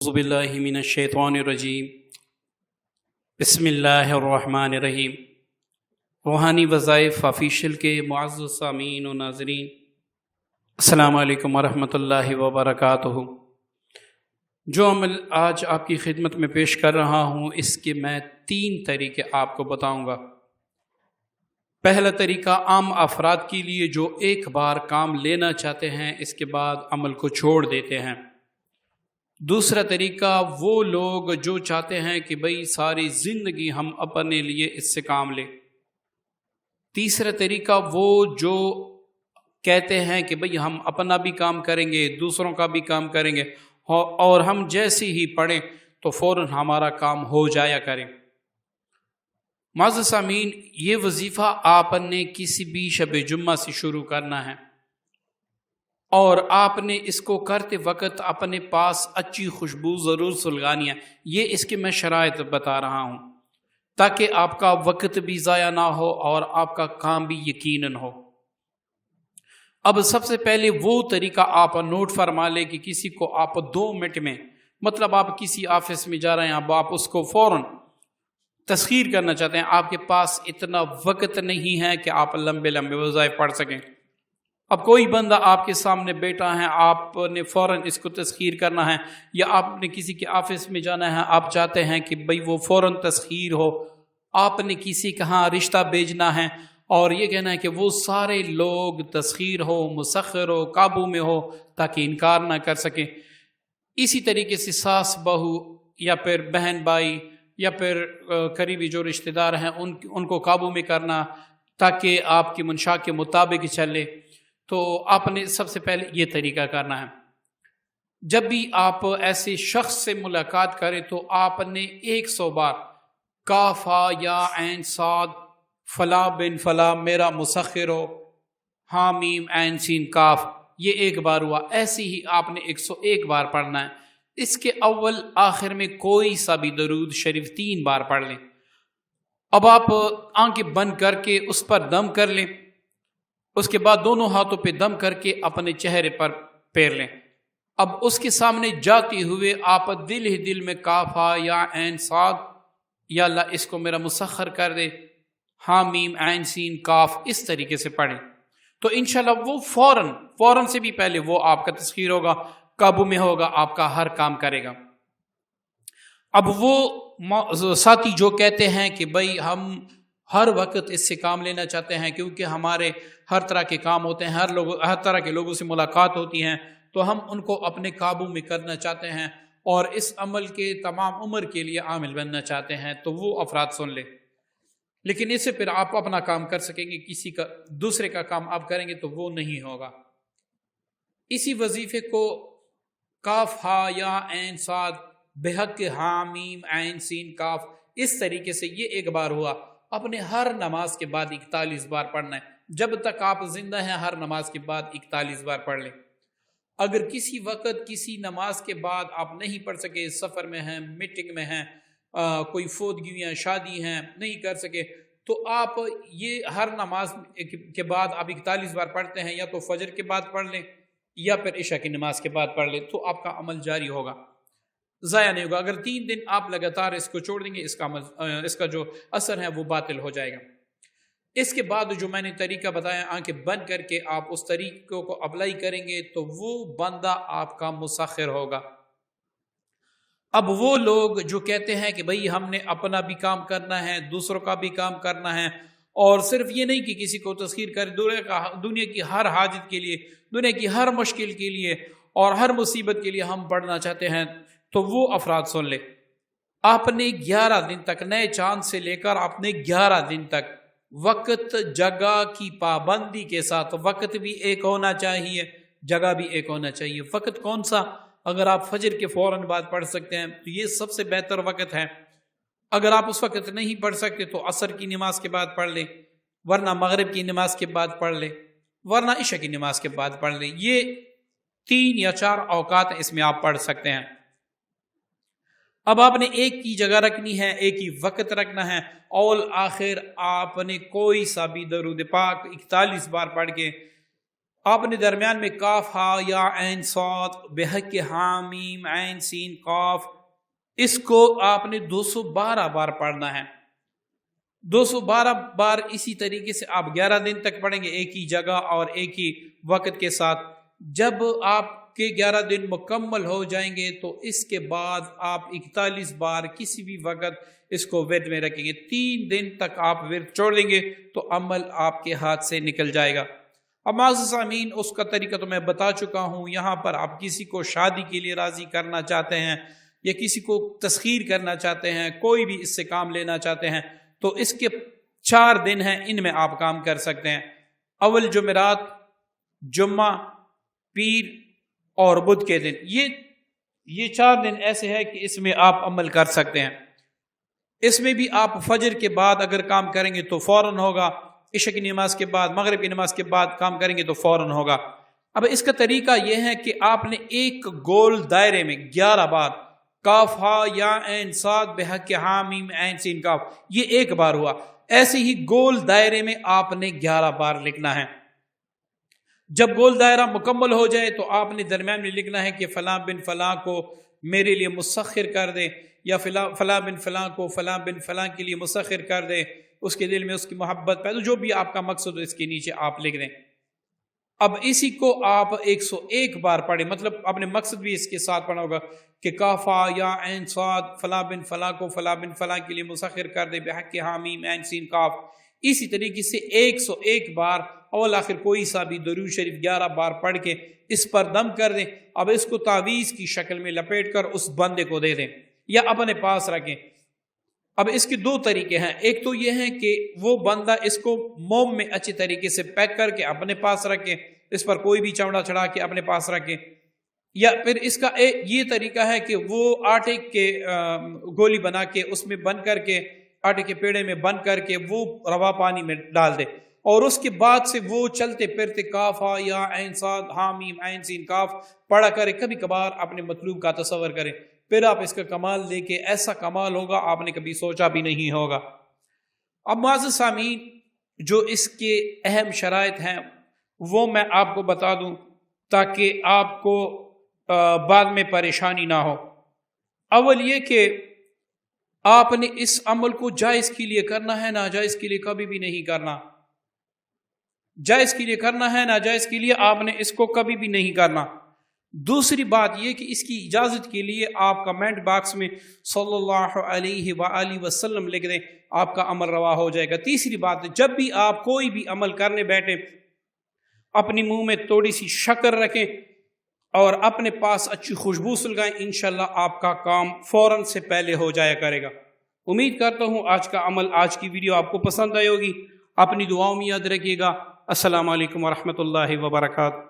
اعوذ باللہ من الشیطان الرجیم بسم اللہ الرحمن الرحیم۔ روحانی وظائف آفیشیل کے معزز سامعین و ناظرین، السلام علیکم ورحمۃ اللہ وبرکاتہ۔ جو عمل آج آپ کی خدمت میں پیش کر رہا ہوں، اس کے میں 3 طریقے آپ کو بتاؤں گا۔ پہلا طریقہ عام افراد کے لیے جو ایک بار کام لینا چاہتے ہیں، اس کے بعد عمل کو چھوڑ دیتے ہیں۔ دوسرا طریقہ وہ لوگ جو چاہتے ہیں کہ بھئی ساری زندگی ہم اپنے لیے اس سے کام لیں۔ تیسرا طریقہ وہ جو کہتے ہیں کہ بھئی ہم اپنا بھی کام کریں گے، دوسروں کا بھی کام کریں گے، اور ہم جیسے ہی پڑھیں تو فوراً ہمارا کام ہو جایا کریں۔ معزز سامعین، یہ وظیفہ آپ نے کسی بھی شب جمعہ سے شروع کرنا ہے، اور آپ نے اس کو کرتے وقت اپنے پاس اچھی خوشبو ضرور سلگانی ہے۔ یہ اس کے میں شرائط بتا رہا ہوں تاکہ آپ کا وقت بھی ضائع نہ ہو اور آپ کا کام بھی یقیناً ہو۔ اب سب سے پہلے وہ طریقہ آپ نوٹ فرما لیں کہ کسی کو آپ 2 منٹ میں، مطلب آپ کسی آفس میں جا رہے ہیں، اب آپ اس کو فوراً تسخیر کرنا چاہتے ہیں، آپ کے پاس اتنا وقت نہیں ہے کہ آپ لمبے لمبے وظائف پڑھ سکیں۔ اب کوئی بندہ آپ کے سامنے بیٹھا ہے، آپ نے فوراً اس کو تسخیر کرنا ہے، یا آپ نے کسی کے آفس میں جانا ہے، آپ چاہتے ہیں کہ بھئی وہ فوراً تسخیر ہو، آپ نے کسی کے ہاں رشتہ بھیجنا ہے اور یہ کہنا ہے کہ وہ سارے لوگ تسخیر ہو، مسخر ہو، قابو میں ہو تاکہ انکار نہ کر سکیں۔ اسی طریقے سے ساس بہو یا پھر بہن بھائی یا پھر قریبی جو رشتہ دار ہیں ان کو قابو میں کرنا تاکہ آپ کی منشا کے مطابق چلے، تو آپ نے سب سے پہلے یہ طریقہ کرنا ہے۔ جب بھی آپ ایسے شخص سے ملاقات کریں تو آپ نے 100 بار کاف یا عین صاد فلاں بن فلاں میرا مسخر ہو، حامیم عین سین کاف، یہ 1 بار ہوا۔ ایسے ہی آپ نے 101 بار پڑھنا ہے۔ اس کے اول آخر میں کوئی سا بھی درود شریف 3 بار پڑھ لیں۔ اب آپ آنکھیں بند کر کے اس پر دم کر لیں، اس کے بعد دونوں ہاتھوں پہ دم کر کے اپنے چہرے پر پھیر لیں۔ اب اس کے سامنے جاتے ہوئے آپ دل ہی دل میں کافا یا عین صاد، یا اللہ اس کو میرا مسخر کر دے، حامیم عین سین کاف، اس طریقے سے پڑھیں تو انشاءاللہ وہ فوراً سے بھی پہلے وہ آپ کا تسخیر ہوگا، قابو میں ہوگا، آپ کا ہر کام کرے گا۔ اب وہ ساتھی جو کہتے ہیں کہ بھئی ہم ہر وقت اس سے کام لینا چاہتے ہیں کیونکہ ہمارے ہر طرح کے کام ہوتے ہیں، ہر طرح کے لوگوں سے ملاقات ہوتی ہیں، تو ہم ان کو اپنے قابو میں کرنا چاہتے ہیں اور اس عمل کے تمام عمر کے لیے عامل بننا چاہتے ہیں، تو وہ افراد سن لیں۔ لیکن اس سے پھر آپ اپنا کام کر سکیں گے، کسی کا دوسرے کا کام آپ کریں گے تو وہ نہیں ہوگا۔ اسی وظیفے کو کاف ہا یا عین صاد بحق حامیم عین سین کاف، اس طریقے سے یہ 1 بار ہوا۔ اپنے ہر نماز کے بعد 41 بار پڑھنا ہے، جب تک آپ زندہ ہیں ہر نماز کے بعد 41 بار پڑھ لیں۔ اگر کسی وقت کسی نماز کے بعد آپ نہیں پڑھ سکے، سفر میں ہیں، میٹنگ میں ہیں، کوئی فوتگی ہیں، شادی ہیں، نہیں کر سکے، تو آپ یہ ہر نماز کے بعد آپ 41 بار پڑھتے ہیں، یا تو فجر کے بعد پڑھ لیں یا پھر عشاء کی نماز کے بعد پڑھ لیں، تو آپ کا عمل جاری ہوگا، ضائع نہیں ہوگا۔ اگر 3 دن آپ لگاتار اس کو چھوڑ دیں گے، اس کا جو اثر ہے وہ باطل ہو جائے گا۔ اس کے بعد جو میں نے طریقہ بتایا، آنکھیں بند کر کے آپ اس طریقوں کو اپلائی کریں گے تو وہ بندہ آپ کا مسخر ہوگا۔ اب وہ لوگ جو کہتے ہیں کہ بھئی ہم نے اپنا بھی کام کرنا ہے، دوسروں کا بھی کام کرنا ہے، اور صرف یہ نہیں کہ کسی کو تسخیر کر دنیا کی ہر حاجت کے لیے، دنیا کی ہر مشکل کے لیے اور ہر مصیبت کے لیے ہم پڑھنا چاہتے ہیں، تو وہ افراد سن لے۔ آپ نے 11 دن تک، نئے چاند سے لے کر آپ نے 11 دن تک وقت جگہ کی پابندی کے ساتھ، وقت بھی ایک ہونا چاہیے، جگہ بھی ایک ہونا چاہیے۔ وقت کون سا؟ اگر آپ فجر کے فوراً بعد پڑھ سکتے ہیں تو یہ سب سے بہتر وقت ہے۔ اگر آپ اس وقت نہیں پڑھ سکتے تو عصر کی نماز کے بعد پڑھ لیں، ورنہ مغرب کی نماز کے بعد پڑھ لیں، ورنہ عشاء کی نماز کے بعد پڑھ لیں۔ یہ 3 یا 4 اوقات اس میں آپ پڑھ سکتے ہیں۔ اب آپ نے ایک کی جگہ رکھنی ہے، ایک ہی وقت رکھنا ہے، اول آخر آپ نے کوئی سا بھی درود پاک 41 بار پڑھ کے آپ نے درمیان میں کاف ہا یا عین صاد بحق حامیم عین سین قاف، اس کو آپ نے 212 بار پڑھنا ہے. 212 بار اسی طریقے سے آپ 11 دن تک پڑھیں گے ایک ہی جگہ اور ایک ہی وقت کے ساتھ. جب آپ کے 11 دن مکمل ہو جائیں گے تو اس کے بعد آپ 41 بار کسی بھی وقت اس کو ورد میں رکھیں گے. 3 دن تک آپ ورد چھوڑ دیں گے تو عمل آپ کے ہاتھ سے نکل جائے گا. اب معزز سامعین، اس کا طریقہ تو میں بتا چکا ہوں. یہاں پر آپ کسی کو شادی کے لیے راضی کرنا چاہتے ہیں یا کسی کو تسخیر کرنا چاہتے ہیں، کوئی بھی اس سے کام لینا چاہتے ہیں، تو اس کے 4 دن ہیں، ان میں آپ کام کر سکتے ہیں. اول جمعرات، جمعہ، پیر اور بدھ کے دن. یہ 4 دن ایسے ہیں کہ اس میں آپ عمل کر سکتے ہیں. اس میں بھی آپ فجر کے بعد اگر کام کریں گے تو فوراً ہوگا، عشاء کی نماز کے بعد، مغرب کی نماز کے بعد کام کریں گے تو فوراً ہوگا. اب اس کا طریقہ یہ ہے کہ آپ نے ایک گول دائرے میں 11 بار کاف ہا یا عین صاد بحق حامیم عین سین کاف، یہ ایک بار ہوا. ایسے ہی گول دائرے میں آپ نے 11 بار لکھنا ہے. جب گول دائرہ مکمل ہو جائے تو آپ نے درمیان میں لکھنا ہے کہ فلاں بن فلاں کو میرے لیے مسخر کر دے، یا فلاں بن فلاں کو فلاں بن فلاں کے لیے مسخر کر دے، اس کے دل میں اس کی محبت پیدا، جو بھی آپ کا مقصد ہو اس کے نیچے آپ لکھ دیں. اب اسی کو آپ 101 بار پڑھیں، مطلب اپنے مقصد بھی اس کے ساتھ پڑھنا ہوگا کہ کافا یا عین صاد فلاں بن فلاں کو فلاں بن فلاں کے لیے مسخر کر دے بحق حامیم عین سین کاف. اسی طریقے سے 101 بار اول آخر کوئی سا بھی درود شریف 11 بار پڑھ کے اس پر دم کر دیں. اب اس کو تعویذ کی شکل میں لپیٹ کر اس بندے کو دے دیں یا اپنے پاس رکھیں. اب اس کے 2 طریقے ہیں. ایک تو یہ ہے کہ وہ بندہ اس کو موم میں اچھی طریقے سے پیک کر کے اپنے پاس رکھے، اس پر کوئی بھی چمڑا چڑھا کے اپنے پاس رکھے، یا پھر اس کا یہ طریقہ ہے کہ وہ آٹے کے گولی بنا کے اس میں بند کر کے، آٹے کے پیڑے میں بند کر کے وہ روا پانی میں ڈال دے، اور اس کے بعد سے وہ چلتے پھرتے کاف ہا یا عین صاد حامیم عین سین کاف پڑھا کرے. کبھی کبھار اپنے مطلوب کا تصور کریں، پھر آپ اس کا کمال دیکھیں، ایسا کمال ہوگا آپ نے کبھی سوچا بھی نہیں ہوگا. اب معزز سامعین، جو اس کے اہم شرائط ہیں وہ میں آپ کو بتا دوں تاکہ آپ کو بعد میں پریشانی نہ ہو. اول یہ کہ آپ نے اس عمل کو جائز کے لیے کرنا ہے، ناجائز کے لیے کبھی بھی نہیں کرنا. جائز کے لیے کرنا ہے، ناجائز کے لیے آپ نے اس کو کبھی بھی نہیں کرنا. دوسری بات یہ کہ اس کی اجازت کے لیے آپ کمنٹ باکس میں صلی اللہ علیہ وآلہ وسلم لکھ دیں، آپ کا عمل روا ہو جائے گا. تیسری بات، جب بھی آپ کوئی بھی عمل کرنے بیٹھے اپنی منہ میں تھوڑی سی شکر رکھیں اور اپنے پاس اچھی خوشبو سلگائیں، انشاءاللہ آپ کا کام فوراً سے پہلے ہو جایا کرے گا. امید کرتا ہوں آج کا عمل، آج کی ویڈیو آپ کو پسند آئی ہوگی. اپنی دعاؤں میں یاد رکھیے گا. السلام علیکم ورحمۃ اللہ وبرکاتہ.